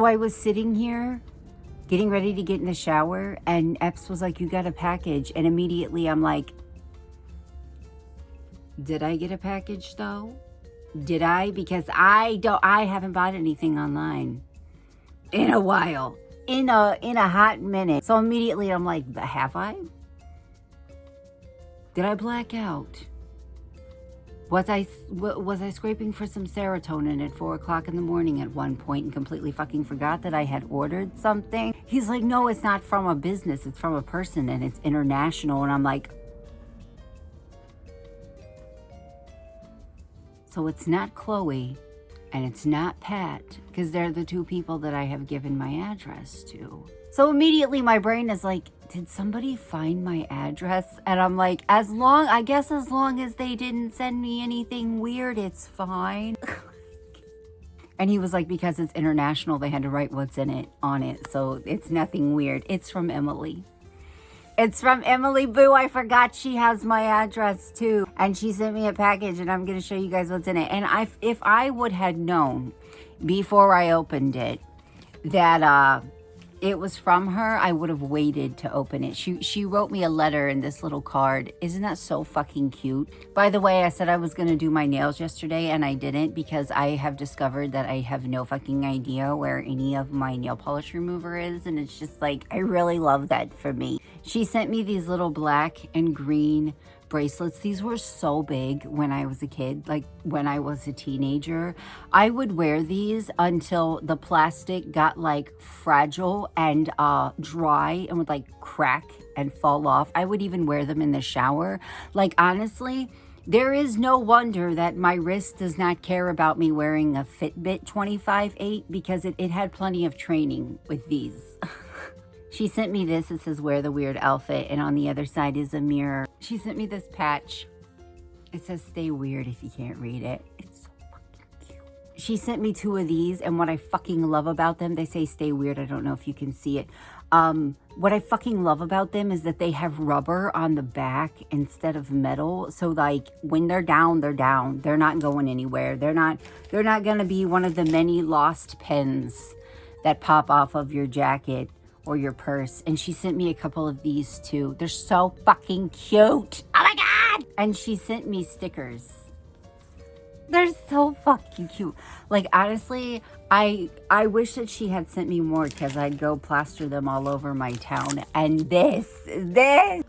So I was sitting here getting ready to get in the shower, and Epps was like, you got a package. And immediately I'm like, did I get a package though? Did I? Because I haven't bought anything online in a while, in a hot minute. So immediately I'm like, have I? Did I black out? Was I scraping for some serotonin at 4 o'clock in the morning at one point and completely fucking forgot that I had ordered something? He's like, no, it's not from a business, it's from a person, and it's international. And I'm like, so it's not Chloe and it's not Pat, because they're the two people that I have given my address to. So immediately my brain is like, did somebody find my address? And I'm like, as long as they didn't send me anything weird, it's fine. And he was like, because it's international, they had to write what's in it on it. So it's nothing weird. It's from Emily. It's from Emily Boo. I forgot she has my address too. And she sent me a package, and I'm going to show you guys what's in it. And if I would have known before I opened it that it was from her, I would have waited to open it. She wrote me a letter in this little card. Isn't that so fucking cute? By the way, I said I was going to do my nails yesterday, and I didn't, because I have discovered that I have no fucking idea where any of my nail polish remover is. And it's just like, I really love that for me. She sent me these little black and green bracelets. These were so big when I was a kid, like when I was a teenager. I would wear these until the plastic got like fragile and dry and would like crack and fall off. I would even wear them in the shower. Like, honestly, there is no wonder that my wrist does not care about me wearing a Fitbit 25/8, because it had plenty of training with these. She sent me this. It says, wear the weird outfit. And on the other side is a mirror. She sent me this patch. It says, stay weird, if you can't read it. It's so fucking cute. She sent me 2 of these. And what I fucking love about them, they say stay weird. I don't know if you can see it. What I fucking love about them is that they have rubber on the back instead of metal. So like when they're down, they're down. They're not going anywhere. They're not going to be one of the many lost pens that pop off of your jacket or your purse. And she sent me a couple of these too. They're so fucking cute. Oh my God. And she sent me stickers. They're so fucking cute. Like, honestly, I wish that she had sent me more, because I'd go plaster them all over my town. And this.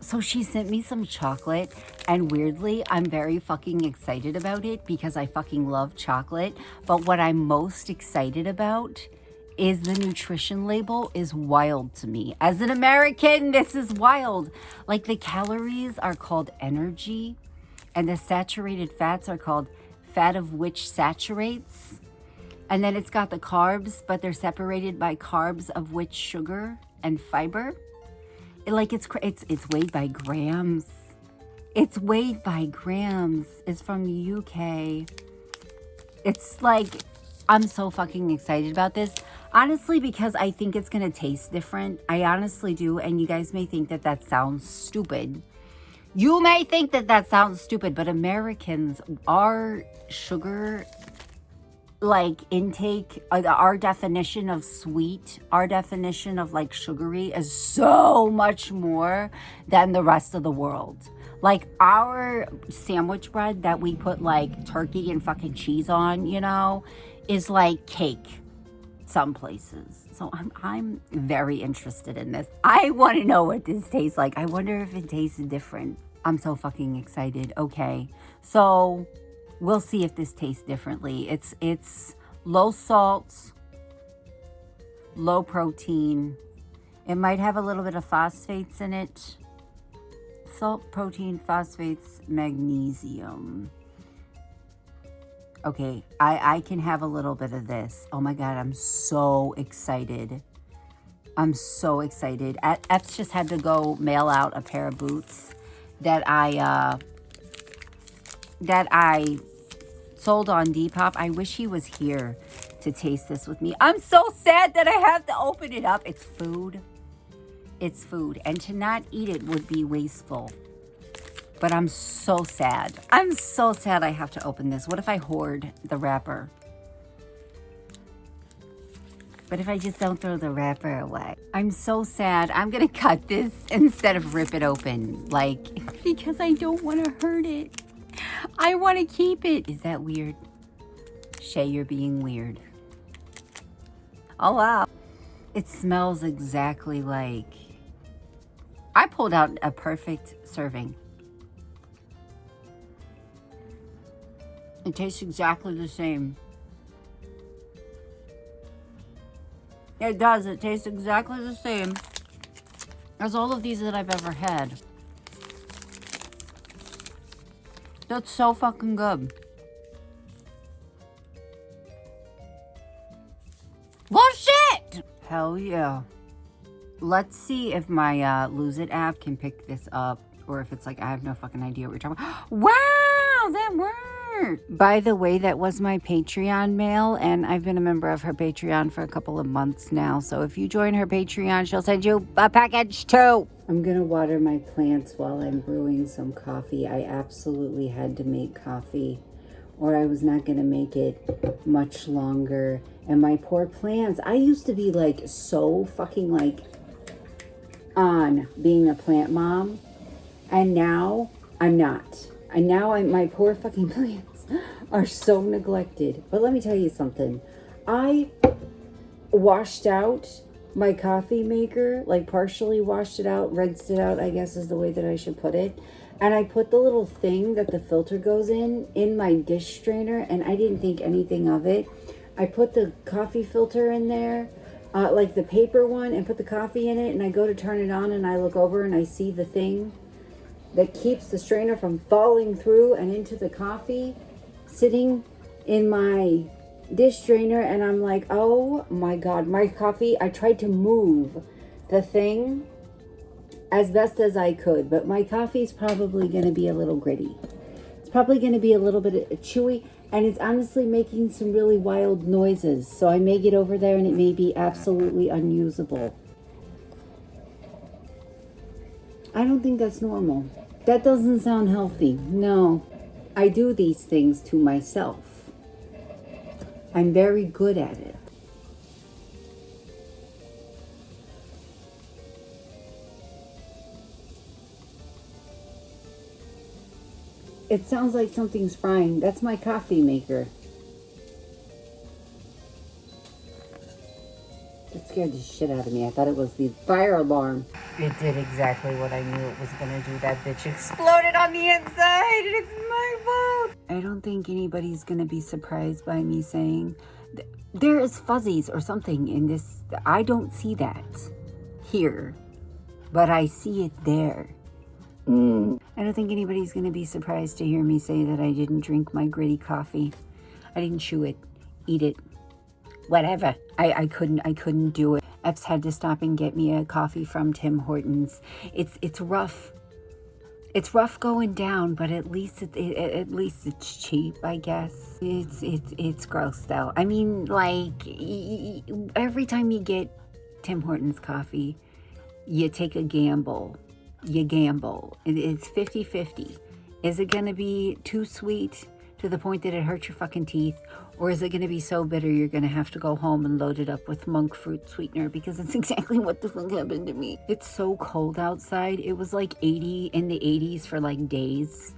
So she sent me some chocolate, and weirdly, I'm very fucking excited about it because I fucking love chocolate. But what I'm most excited about is the nutrition label is wild to me. As an American, this is wild. Like, the calories are called energy, and the saturated fats are called fat of which saturates. And then it's got the carbs, but they're separated by carbs of which sugar and fiber. It's weighed by grams. It's weighed by grams. It's from the UK. It's like, I'm so fucking excited about this. Honestly, because I think it's going to taste different. I honestly do. And you guys may think that sounds stupid. You may think that sounds stupid, but Americans, our sugar like intake, our definition of sweet, our definition of like sugary is so much more than the rest of the world. Like, our sandwich bread that we put like turkey and fucking cheese on, you know, is like cake some places. So I'm very interested in this. I want to know what this tastes like. I wonder if it tastes different. I'm so fucking excited. Okay, so we'll see if this tastes differently. It's low salt, low protein. It might have a little bit of phosphates in it. Salt, protein, phosphates, magnesium. Okay, I can have a little bit of this. Oh my God, I'm so excited. I'm so excited. Epps just had to go mail out a pair of boots that I sold on Depop. I wish he was here to taste this with me. I'm so sad that I have to open it up. It's food. It's food. And to not eat it would be wasteful. But I'm so sad. I'm so sad I have to open this. What if I hoard the wrapper? But if I just don't throw the wrapper away. I'm so sad. I'm going to cut this instead of rip it open. Like, because I don't want to hurt it. I want to keep it. Is that weird? Shay, you're being weird. Oh, wow. It smells exactly like... I pulled out a perfect serving. It tastes exactly the same. It does. It tastes exactly the same as all of these that I've ever had. That's so fucking good. Well, shit! Hell yeah. Let's see if my Lose It app can pick this up, or if it's like, I have no fucking idea what you're talking about. Wow, that worked! By the way, that was my Patreon mail, and I've been a member of her Patreon for a couple of months now. So if you join her Patreon, she'll send you a package too. I'm gonna water my plants while I'm brewing some coffee. I absolutely had to make coffee, or I was not gonna make it much longer. And my poor plants, I used to be like so fucking like on being a plant mom, and now I'm not. And now my poor fucking plants are so neglected. But let me tell you something. I washed out my coffee maker, like partially washed it out, rinsed it out, I guess is the way that I should put it. And I put the little thing that the filter goes in my dish strainer, and I didn't think anything of it. I put the coffee filter in there, like the paper one, and put the coffee in it, and I go to turn it on, and I look over and I see the thing that keeps the strainer from falling through and into the coffee sitting in my dish strainer, and I'm like, oh my god, my coffee. I tried to move the thing as best as I could, but my coffee's probably going to be a little gritty. It's probably going to be a little bit chewy, and it's honestly making some really wild noises, so I may get over there and it may be absolutely unusable. I don't think that's normal. That doesn't sound healthy. No, I do these things to myself. I'm very good at it. It sounds like something's frying. That's my coffee maker. It scared the shit out of me. I thought it was the fire alarm. It did exactly what I knew it was going to do. That bitch exploded on the inside, and it's my fault. I don't think anybody's going to be surprised by me saying there is fuzzies or something in this. I don't see that here, but I see it there. I don't think anybody's going to be surprised to hear me say that I didn't drink my gritty coffee. I didn't chew it, eat it, whatever. I couldn't do it. Epps had to stop and get me a coffee from Tim Hortons. It's rough. It's rough going down, but at least it's cheap, I guess. It's gross though. I mean, like every time you get Tim Hortons coffee, you take a gamble. You gamble. It's 50-50. Is it going to be too sweet to the point that it hurts your fucking teeth? Or is it going to be so bitter you're going to have to go home and load it up with monk fruit sweetener? Because it's exactly what the fuck happened to me. It's so cold outside. It was like 80 in the 80s for like days.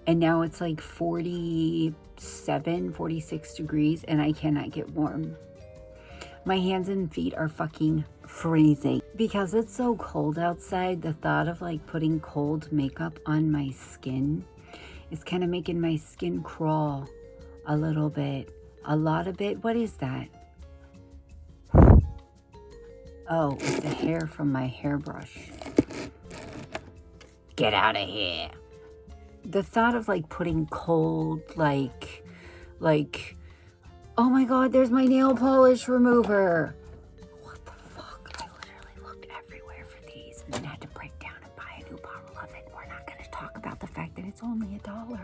And now it's like 47, 46 degrees and I cannot get warm. My hands and feet are fucking freezing. Because it's so cold outside, the thought of like putting cold makeup on my skin is kind of making my skin crawl a little bit, a lot of it. What is that? Oh, it's the hair from my hairbrush. Get out of here. The thought of like putting cold, like, oh my god, there's my nail polish remover. What the fuck? I literally looked everywhere for these and then had to break down and buy a new bottle of it. We're not going to talk about the fact that it's only $1.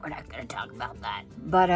We're not going to talk about that. But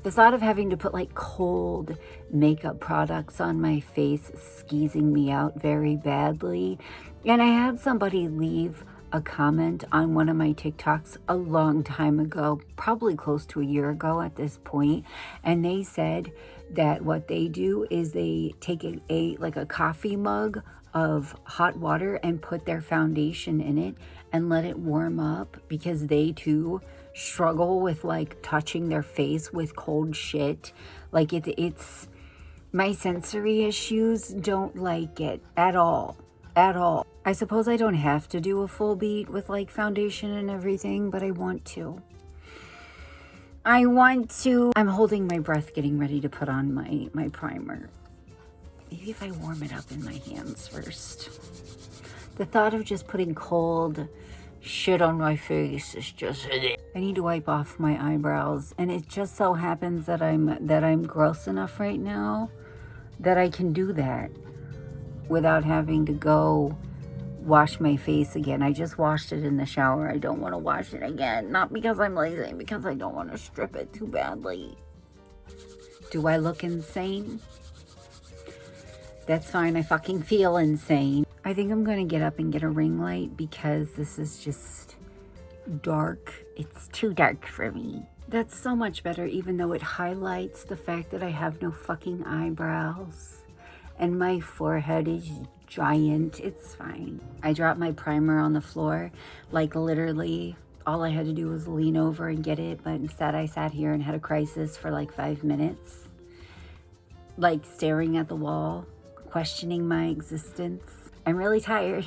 the thought of having to put like cold makeup products on my face is skeezing me out very badly. And I had somebody leave a comment on one of my TikToks a long time ago, probably close to a year ago at this point, and they said that what they do is they take a coffee mug of hot water and put their foundation in it and let it warm up, because they too struggle with like touching their face with cold shit. Like it's my sensory issues don't like it at all. I suppose I don't have to do a full beat with like foundation and everything, but I want to. I'm holding my breath getting ready to put on my primer. Maybe if I warm it up in my hands first. The thought of just putting cold shit on my face is just... I need to wipe off my eyebrows, and it just so happens that I'm gross enough right now that I can do that without having to go wash my face again. I just washed it in the shower. I don't want to wash it again. Not because I'm lazy, because I don't want to strip it too badly. Do I look insane? That's fine. I fucking feel insane. I think I'm going to get up and get a ring light because this is just dark. It's too dark for me. That's so much better, even though it highlights the fact that I have no fucking eyebrows. And my forehead is giant. It's fine. I dropped my primer on the floor. Like literally, all I had to do was lean over and get it. But instead I sat here and had a crisis for like 5 minutes. Like staring at the wall, questioning my existence. I'm really tired.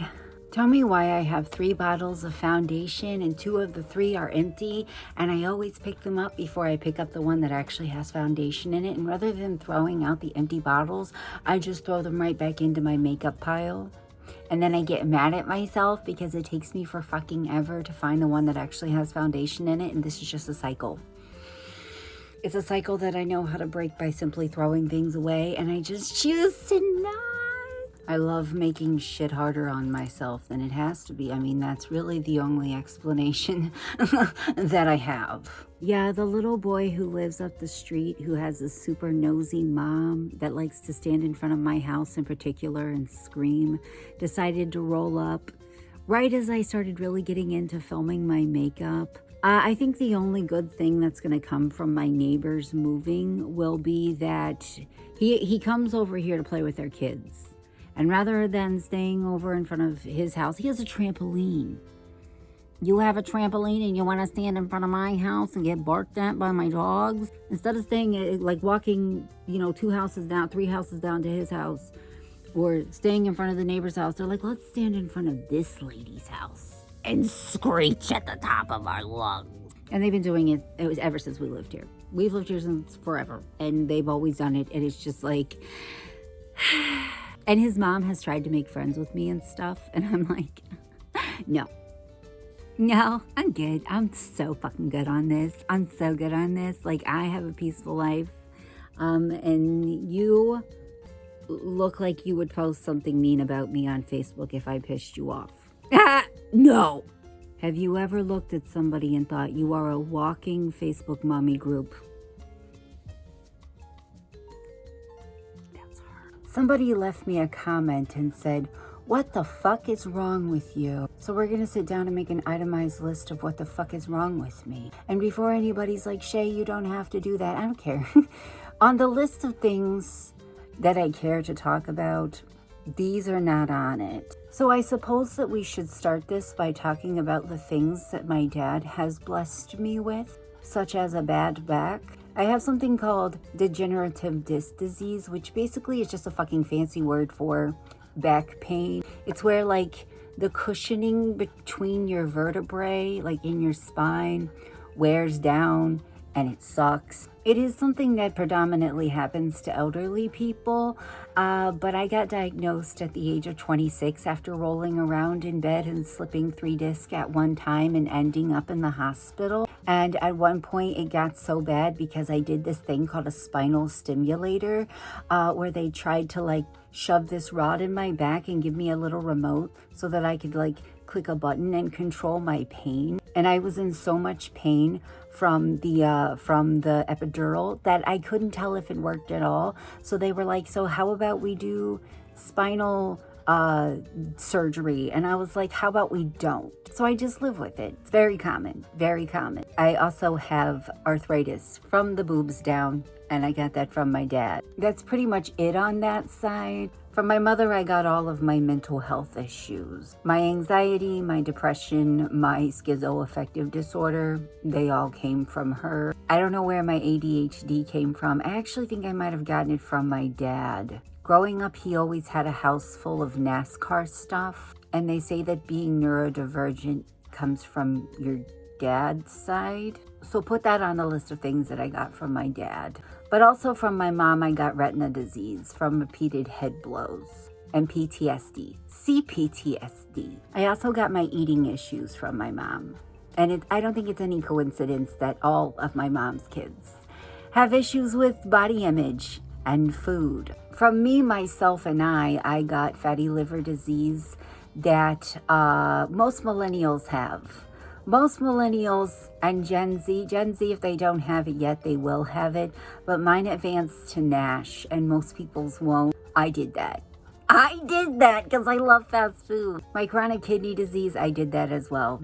Tell me why I have 3 bottles of foundation and 2 of the 3 are empty, and I always pick them up before I pick up the one that actually has foundation in it. And rather than throwing out the empty bottles, I just throw them right back into my makeup pile. And then I get mad at myself because it takes me for fucking ever to find the one that actually has foundation in it, and this is just a cycle. It's a cycle that I know how to break by simply throwing things away, and I just choose to not. I love making shit harder on myself than it has to be. I mean, that's really the only explanation that I have. Yeah, the little boy who lives up the street, who has a super nosy mom that likes to stand in front of my house in particular and scream, decided to roll up right as I started really getting into filming my makeup. I think the only good thing that's going to come from my neighbors moving will be that he comes over here to play with their kids. And rather than staying over in front of his house, he has a trampoline. You have a trampoline and you want to stand in front of my house and get barked at by my dogs? Instead of staying, like walking, 2 houses down, 3 houses down to his house, or staying in front of the neighbor's house, they're like, let's stand in front of this lady's house and screech at the top of our lungs. And they've been doing it ever since we lived here. We've lived here since forever, and they've always done it, and it's just like... And his mom has tried to make friends with me and stuff, and I'm like, no, I'm good. I'm so fucking good on this. I'm so good on this. Like, I have a peaceful life, and you look like you would post something mean about me on Facebook if I pissed you off. No. Have you ever looked at somebody and thought you are a walking Facebook mommy group? Somebody left me a comment and said, what the fuck is wrong with you? So we're going to sit down and make an itemized list of what the fuck is wrong with me. And before anybody's like, Shay, you don't have to do that. I don't care. On the list of things that I care to talk about, these are not on it. So I suppose that we should start this by talking about the things that my dad has blessed me with, such as a bad back. I have something called degenerative disc disease, which basically is just a fucking fancy word for back pain. It's where like the cushioning between your vertebrae, like in your spine, wears down and it sucks. It is something that predominantly happens to elderly people, but I got diagnosed at the age of 26 after rolling around in bed and slipping 3 discs at one time and ending up in the hospital. And at one point it got so bad because I did this thing called a spinal stimulator, where they tried to like shove this rod in my back and give me a little remote so that I could like click a button and control my pain. And I was in so much pain from the epidural that I couldn't tell if it worked at all. So they were like, so how about we do spinal surgery. And I was like, how about we don't? So I just live with it. It's very common, very common. I also have arthritis from the boobs down, and I got that from my dad. That's pretty much it on that side. From my mother, I got all of my mental health issues. My anxiety, my depression, my schizoaffective disorder, they all came from her. I don't know where my ADHD came from. I actually think I might have gotten it from my dad. Growing up, he always had a house full of NASCAR stuff, and they say that being neurodivergent comes from your dad's side. So put that on the list of things that I got from my dad. But also from my mom, I got retina disease from repeated head blows and PTSD, CPTSD. I also got my eating issues from my mom. And I don't think it's any coincidence that all of my mom's kids have issues with body image and food. From me, myself, and I got fatty liver disease that most millennials have. Most millennials and Gen Z, if they don't have it yet, they will have it. But mine advanced to NASH, and most people's won't. I did that because I love fast food. My chronic kidney disease, I did that as well.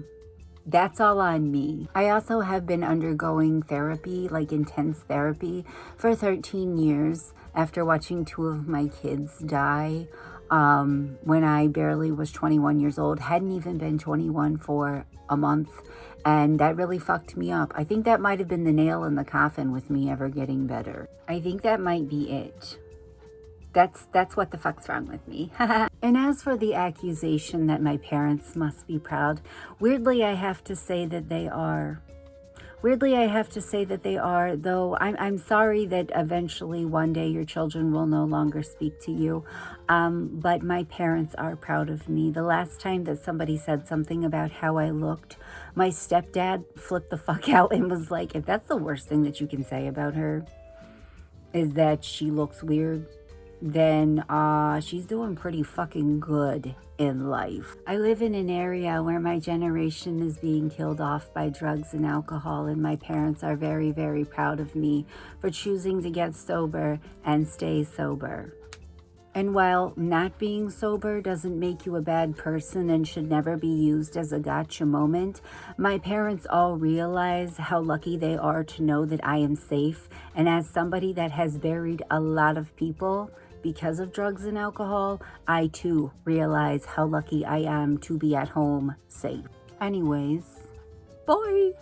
That's all on me. I also have been undergoing therapy, like intense therapy, for 13 years after watching 2 of my kids die when I barely was 21 years old. Hadn't even been 21 for a month, and that really fucked me up. I think that might have been the nail in the coffin with me ever getting better. I think that might be it. That's what the fuck's wrong with me. And as for the accusation that my parents must be proud, weirdly I have to say that they are. Though I'm sorry that eventually one day your children will no longer speak to you. But my parents are proud of me. The last time that somebody said something about how I looked, my stepdad flipped the fuck out and was like, if that's the worst thing that you can say about her, is that she looks weird, then she's doing pretty fucking good in life. I live in an area where my generation is being killed off by drugs and alcohol, and my parents are very, very proud of me for choosing to get sober and stay sober. And while not being sober doesn't make you a bad person and should never be used as a gotcha moment, my parents all realize how lucky they are to know that I am safe. And as somebody that has buried a lot of people because of drugs and alcohol, I too realize how lucky I am to be at home safe. Anyways, bye.